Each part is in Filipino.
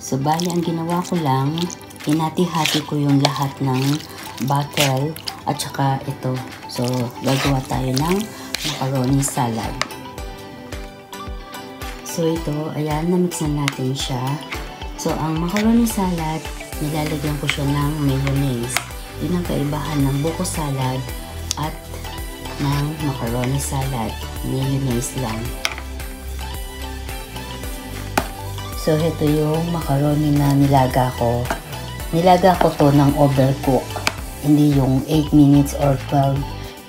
So, bali ang ginawa ko lang, hinati-hati ko yung lahat ng butter at saka ito. So, gagawa tayo ng macaroni salad. So, ito, ayan, na-mix na natin siya. So, ang macaroni salad, nilalagyan ko siya ng mayonnaise. Yun ang kaibahan ng buko salad at ng macaroni salad. Mayonnaise lang. So, ito yung macaroni na nilaga ko. Nilaga ko to ng overcook. Hindi yung 8 minutes or 12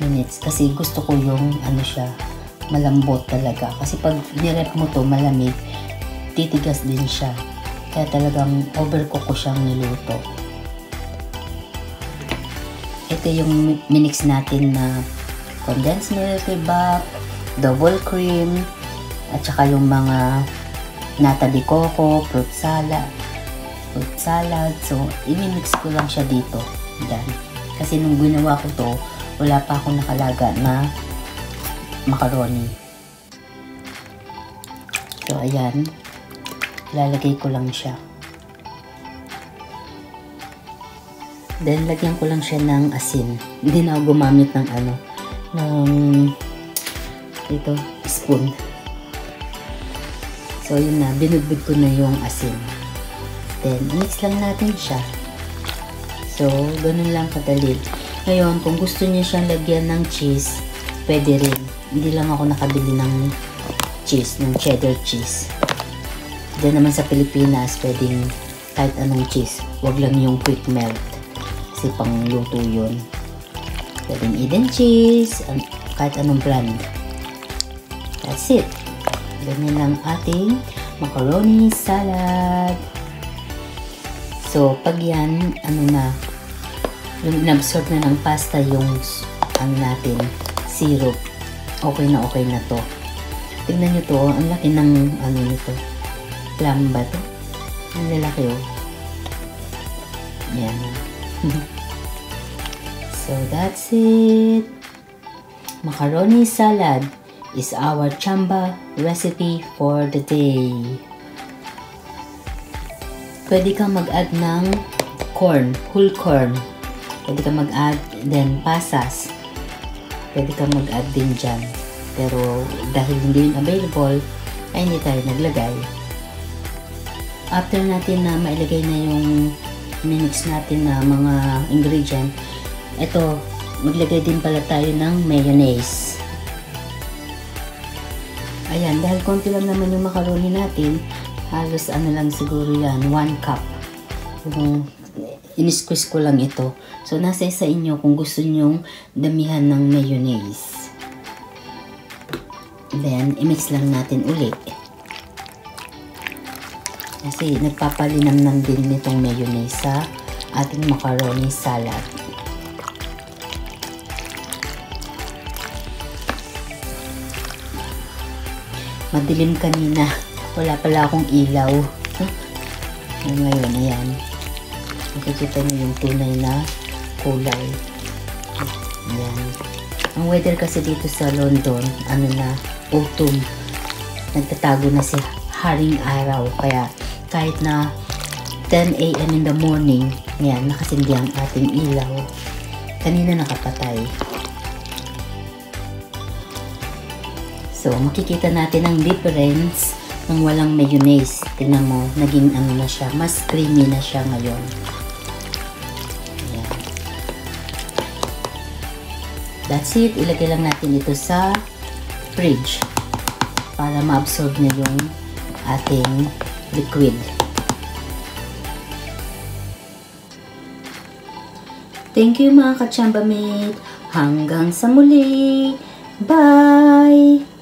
minutes. Kasi gusto ko yung ano siya, malambot talaga. Kasi pag nirep mo to malamig, titigas din siya. Kaya talagang overcook ko siyang niluto. Ito yung minix natin na condensed milk, double cream, at saka yung mga nata de coco, fruit salad. So, i-mix ko lang siya dito. Yan. Kasi nung ginawa ko to, wala pa akong nakalaga na macaroni. So, ayan. Lalagay ko lang siya. Then, lagyan ko lang siya ng asin. Hindi na ako gumamit ng ito, spoon. So, yun na. Binudbud ko na yung asin. Then, mix lang natin siya. So, ganun lang kadali. Ngayon, kung gusto niyo siyang lagyan ng cheese, pwede rin. Hindi lang ako nakabili ng cheese, ng cheddar cheese. Diyan naman sa Pilipinas, pwedeng kahit anong cheese. Huwag lang yung quick melt. Kasi pang luto yun. Pwedeng Eden cheese, kahit anong brand. That's it. Ganyan lang ating macaroni salad. So, pag yan, yung inabsorb na ng pasta yung natin, syrup, okay na to. Tignan nyo to, ang laki ng nito. Plum ba to? Ang lalaki oh. Yan. So, that's it. Macaroni salad is our chamba recipe for the day. Pwede kang mag-add ng corn, whole corn. Pwede kang mag-add, then pasas. Pwede kang mag-add din dyan. Pero dahil hindi yun available, ay hindi tayo naglagay. After natin na mailagay na yung minix natin na mga ingredient, ito, maglagay din pala tayo ng mayonnaise. Ayan, dahil konti lang naman yung macaroni natin, halos lang siguro yan, 1 cup. In-squeeze ko lang ito. So, nasa sa inyo kung gusto nyong damihan ng mayonnaise. Then, i-mix lang natin ulit. Kasi, nagpapalinamnam din nitong mayonnaise sa ating macaroni salad. Madilim kanina. Wala pala akong ilaw. Ngayon, ayan. Nakikita niyo yung tunay na kulay. Ayan. Ang weather kasi dito sa London, autumn. Nagtatago na si haring araw. Kaya, kahit na 10 AM in the morning, ayan, nakasindi ang ating ilaw. Kanina nakapatay. So, makikita natin ang difference ng walang mayonnaise. Tingnan mo, naging na siya. Mas creamy na siya ngayon. Ayan. That's it. Ilagay lang natin ito sa fridge para ma-absorb na yung ating liquid. Thank you mga ka-chamba mate. Hanggang sa muli. Bye!